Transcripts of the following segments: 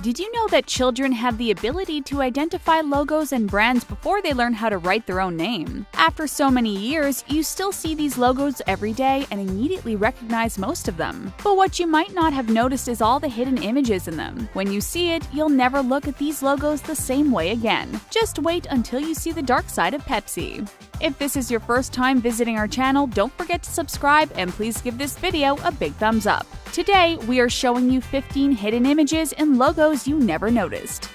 Did you know that children have the ability to identify logos and brands before they learn how to write their own name? After so many years, you still see these logos every day and immediately recognize most of them. But what you might not have noticed is all the hidden images in them. When you see it, you'll never look at these logos the same way again. Just wait until you see the dark side of Pepsi. If this is your first time visiting our channel, don't forget to subscribe and please give this video a big thumbs up. Today, we are showing you 15 hidden images and logos you never noticed.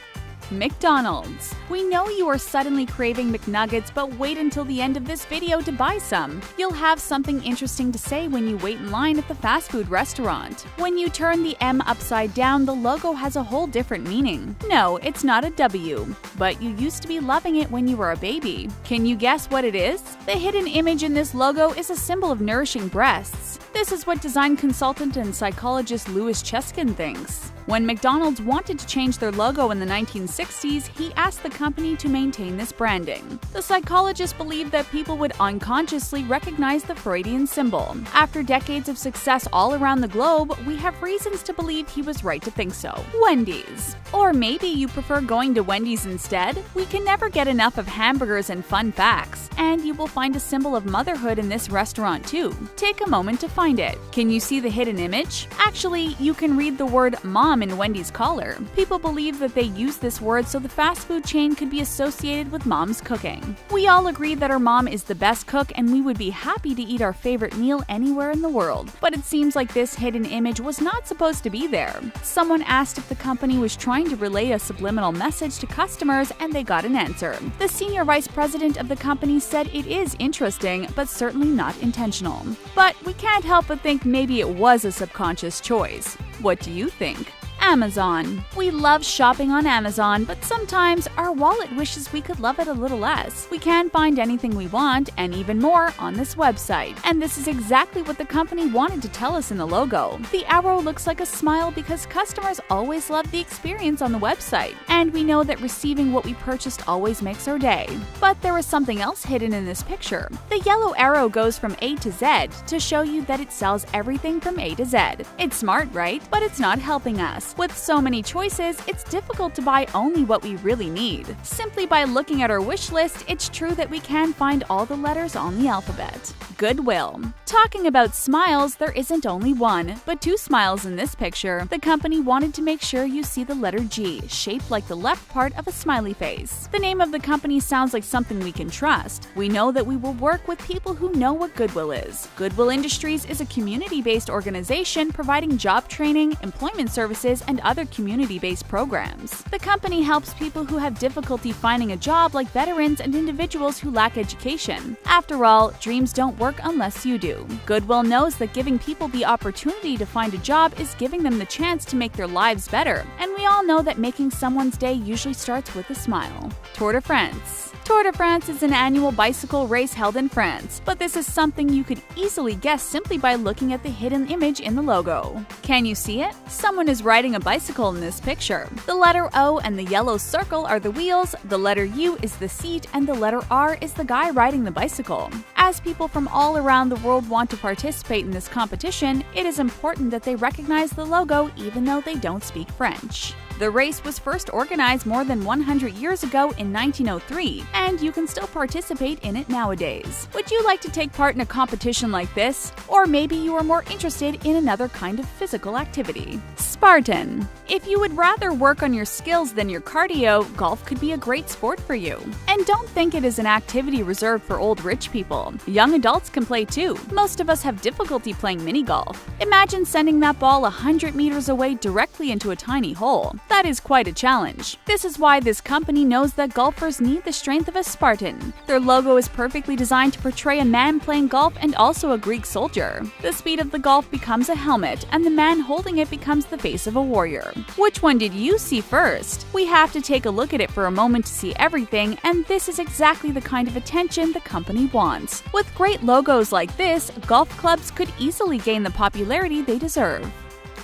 McDonald's. We know you are suddenly craving McNuggets, but wait until the end of this video to buy some. You'll have something interesting to say when you wait in line at the fast food restaurant. When you turn the M upside down, the logo has a whole different meaning. No, it's not a W, but you used to be loving it when you were a baby. Can you guess what it is? The hidden image in this logo is a symbol of nourishing breasts. This is what design consultant and psychologist Louis Cheskin thinks. When McDonald's wanted to change their logo in the 1960s, he asked the company to maintain this branding. The psychologist believed that people would unconsciously recognize the Freudian symbol. After decades of success all around the globe, we have reasons to believe he was right to think so. Wendy's. Or maybe you prefer going to Wendy's instead? We can never get enough of hamburgers and fun facts, and you will find a symbol of motherhood in this restaurant too. Take a moment to find it. Can you see the hidden image? Actually, you can read the word mom in Wendy's collar. People believe that they use this word so the fast food chain could be associated with mom's cooking. We all agree that our mom is the best cook and we would be happy to eat our favorite meal anywhere in the world. But it seems like this hidden image was not supposed to be there. Someone asked if the company was trying to relay a subliminal message to customers and they got an answer. The senior vice president of the company said it is interesting, but certainly not intentional. But we can't help but think maybe it was a subconscious choice. What do you think? Amazon. We love shopping on Amazon, but sometimes our wallet wishes we could love it a little less. We can find anything we want and even more on this website. And this is exactly what the company wanted to tell us in the logo. The arrow looks like a smile because customers always love the experience on the website. And we know that receiving what we purchased always makes our day. But there is something else hidden in this picture. The yellow arrow goes from A to Z to show you that it sells everything from A to Z. It's smart, right? But it's not helping us. With so many choices, it's difficult to buy only what we really need. Simply by looking at our wish list, it's true that we can find all the letters on the alphabet. Goodwill. Talking about smiles, there isn't only one, but two smiles in this picture. The company wanted to make sure you see the letter G, shaped like the left part of a smiley face. The name of the company sounds like something we can trust. We know that we will work with people who know what Goodwill is. Goodwill Industries is a community-based organization providing job training, employment services, and other community-based programs. The company helps people who have difficulty finding a job, like veterans and individuals who lack education. After all, dreams don't work unless you do. Goodwill knows that giving people the opportunity to find a job is giving them the chance to make their lives better, and we all know that making someone's day usually starts with a smile. Tour de France. Tour de France is an annual bicycle race held in France, but this is something you could easily guess simply by looking at the hidden image in the logo. Can you see it? Someone is riding a bicycle in this picture. The letter O and the yellow circle are the wheels, the letter U is the seat, and the letter R is the guy riding the bicycle. As people from all around the world want to participate in this competition, it is important that they recognize the logo even though they don't speak French. The race was first organized more than 100 years ago in 1903, and you can still participate in it nowadays. Would you like to take part in a competition like this? Or maybe you are more interested in another kind of physical activity. SPARTAN. If you would rather work on your skills than your cardio, golf could be a great sport for you. And don't think it is an activity reserved for old rich people. Young adults can play too. Most of us have difficulty playing mini golf. Imagine sending that ball 100 meters away directly into a tiny hole. That is quite a challenge. This is why this company knows that golfers need the strength of a Spartan. Their logo is perfectly designed to portray a man playing golf and also a Greek soldier. The speed of the golf becomes a helmet, and the man holding it becomes the face of a warrior. Which one did you see first? We have to take a look at it for a moment to see everything, and this is exactly the kind of attention the company wants. With great logos like this, golf clubs could easily gain the popularity they deserve.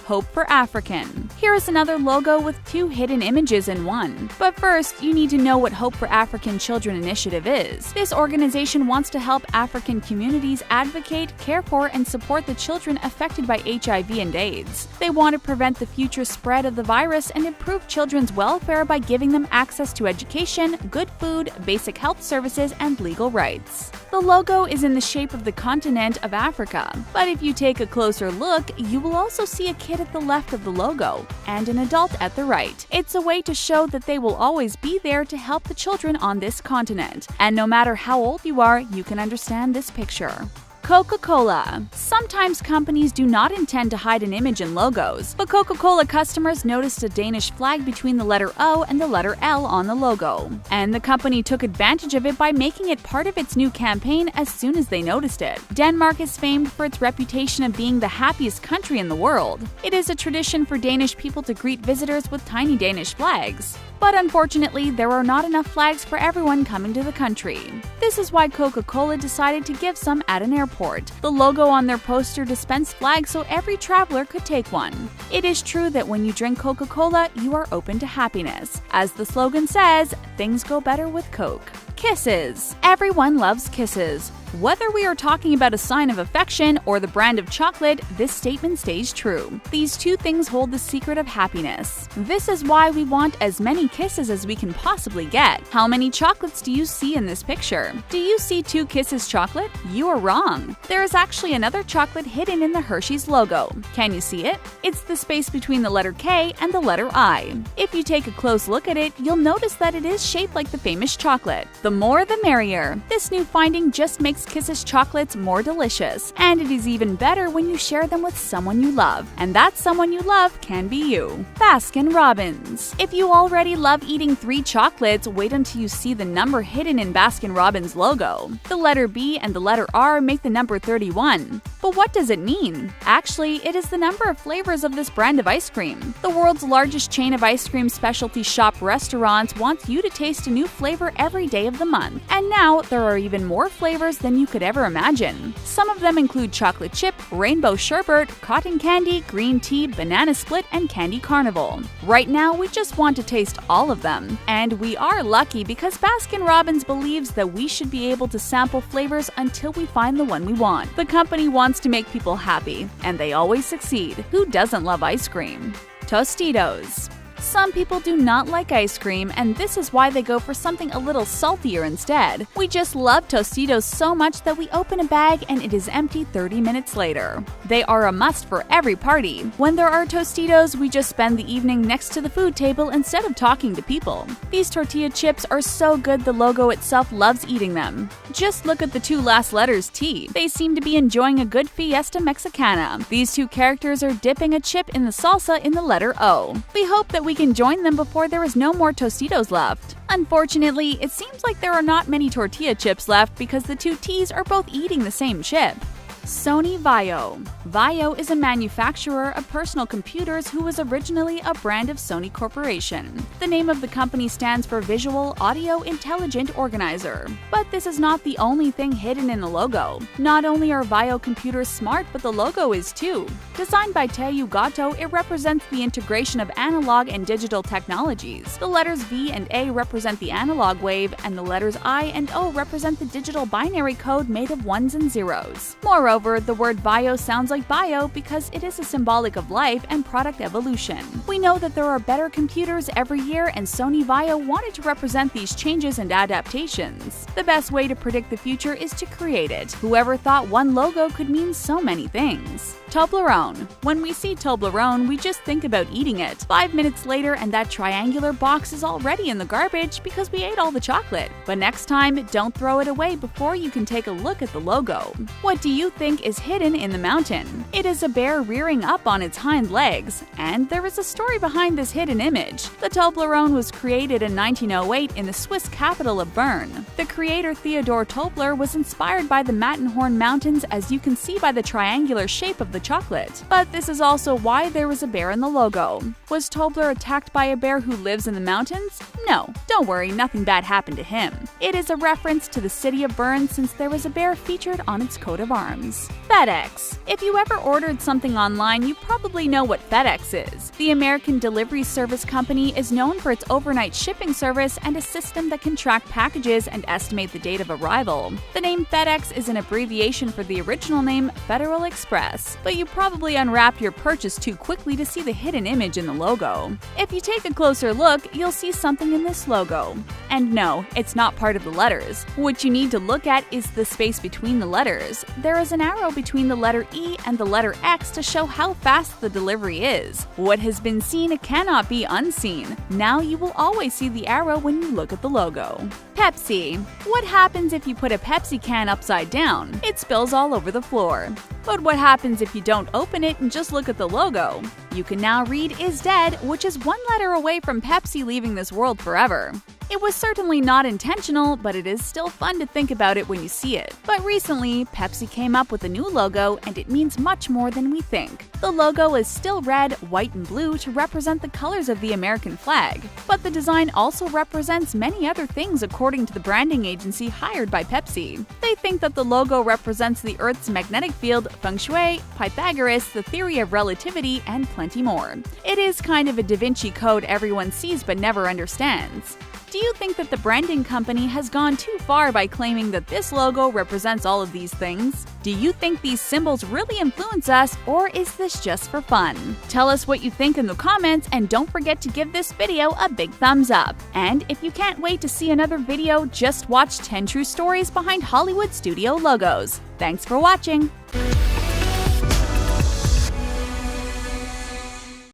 Hope for African. Here is another logo with 2 hidden images in one. But first, you need to know what Hope for African Children Initiative is. This organization wants to help African communities advocate, care for, and support the children affected by HIV and AIDS. They want to prevent the future spread of the virus and improve children's welfare by giving them access to education, good food, basic health services, and legal rights. The logo is in the shape of the continent of Africa, but if you take a closer look, you will also see a kid at the left of the logo and an adult at the right. It's a way to show that they will always be there to help the children on this continent, and no matter how old you are, you can understand this picture. Coca-Cola. Sometimes companies do not intend to hide an image in logos, but Coca-Cola customers noticed a Danish flag between the letter O and the letter L on the logo. And the company took advantage of it by making it part of its new campaign as soon as they noticed it. Denmark is famed for its reputation of being the happiest country in the world. It is a tradition for Danish people to greet visitors with tiny Danish flags. But unfortunately, there are not enough flags for everyone coming to the country. This is why Coca-Cola decided to give some at an airport. The logo on their poster dispensed flags so every traveler could take one. It is true that when you drink Coca-Cola, you are open to happiness. As the slogan says, things go better with Coke. Kisses. Everyone loves kisses. Whether we are talking about a sign of affection or the brand of chocolate, this statement stays true. These two things hold the secret of happiness. This is why we want as many kisses as we can possibly get. How many chocolates do you see in this picture? Do you see 2 kisses chocolate? You are wrong. There is actually another chocolate hidden in the Hershey's logo. Can you see it? It's the space between the letter K and the letter I. If you take a close look at it, you'll notice that it is shaped like the famous chocolate. The more the merrier. This new finding just makes Kisses chocolates more delicious, and it is even better when you share them with someone you love, and that someone you love can be you. Baskin Robbins. If you already love eating 3 chocolates, wait until you see the number hidden in Baskin Robbins' logo. The letter B and the letter R make the number 31. But what does it mean? Actually, it is the number of flavors of this brand of ice cream. The world's largest chain of ice cream specialty shop restaurants wants you to taste a new flavor every day of the month. And now, there are even more flavors than you could ever imagine. Some of them include chocolate chip, rainbow sherbet, cotton candy, green tea, banana split, and candy carnival. Right now, we just want to taste all of them. And we are lucky because Baskin Robbins believes that we should be able to sample flavors until we find the one we want. The company wants to make people happy, and they always succeed. Who doesn't love ice cream? Tostitos. Some people do not like ice cream, and this is why they go for something a little saltier instead. We just love Tostitos so much that we open a bag and it is empty 30 minutes later. They are a must for every party. When there are Tostitos, we just spend the evening next to the food table instead of talking to people. These tortilla chips are so good the logo itself loves eating them. Just look at the 2 last letters T. They seem to be enjoying a good fiesta mexicana. These 2 characters are dipping a chip in the salsa in the letter O. We hope that we can join them before there is no more Tostitos left. Unfortunately, it seems like there are not many tortilla chips left because the 2 T's are both eating the same chip. Sony Vaio. Vaio is a manufacturer of personal computers who was originally a brand of Sony Corporation. The name of the company stands for Visual Audio Intelligent Organizer. But this is not the only thing hidden in the logo. Not only are Vaio computers smart, but the logo is too. Designed by Teiu Gato, it represents the integration of analog and digital technologies. The letters V and A represent the analog wave, and the letters I and O represent the digital binary code made of ones and zeros. Moreover, the word bio sounds like bio because it is a symbolic of life and product evolution. We know that there are better computers every year, and Sony Vaio wanted to represent these changes and adaptations. The best way to predict the future is to create it. Whoever thought one logo could mean so many things? Toblerone. When we see Toblerone, we just think about eating it. 5 minutes later, and that triangular box is already in the garbage because we ate all the chocolate. But next time, don't throw it away before you can take a look at the logo. What do you think is hidden in the mountain? It is a bear rearing up on its hind legs, and there is a story behind this hidden image. The Toblerone was created in 1908 in the Swiss capital of Bern. The creator Theodor Tobler was inspired by the Matterhorn Mountains, as you can see by the triangular shape of the chocolate. But this is also why there was a bear in the logo. Was Tobler attacked by a bear who lives in the mountains? No, don't worry, nothing bad happened to him. It is a reference to the city of Bern since there was a bear featured on its coat of arms. FedEx. If you ever ordered something online, you probably know what FedEx is. The American delivery service company is known for its overnight shipping service and a system that can track packages and estimate the date of arrival. The name FedEx is an abbreviation for the original name Federal Express, but you probably unwrapped your purchase too quickly to see the hidden image in the logo. If you take a closer look, you'll see something in this logo. And no, it's not part of the letters. What you need to look at is the space between the letters. There is an arrow between the letter E and the letter X to show how fast the delivery is. What has been seen cannot be unseen. Now you will always see the arrow when you look at the logo. Pepsi. What happens if you put a Pepsi can upside down? It spills all over the floor. But what happens if you don't open it and just look at the logo? You can now read "is dead," which is one letter away from Pepsi leaving this world forever. It was certainly not intentional, but it is still fun to think about it when you see it. But recently, Pepsi came up with a new logo, and it means much more than we think. The logo is still red, white, and blue to represent the colors of the American flag. But the design also represents many other things according to the branding agency hired by Pepsi. They think that the logo represents the Earth's magnetic field, feng shui, Pythagoras, the theory of relativity, and plenty more. It is kind of a Da Vinci Code everyone sees but never understands. Do you think that the branding company has gone too far by claiming that this logo represents all of these things? Do you think these symbols really influence us, or is this just for fun? Tell us what you think in the comments, and don't forget to give this video a big thumbs up. And if you can't wait to see another video, just watch 10 true stories behind Hollywood studio logos. Thanks for watching!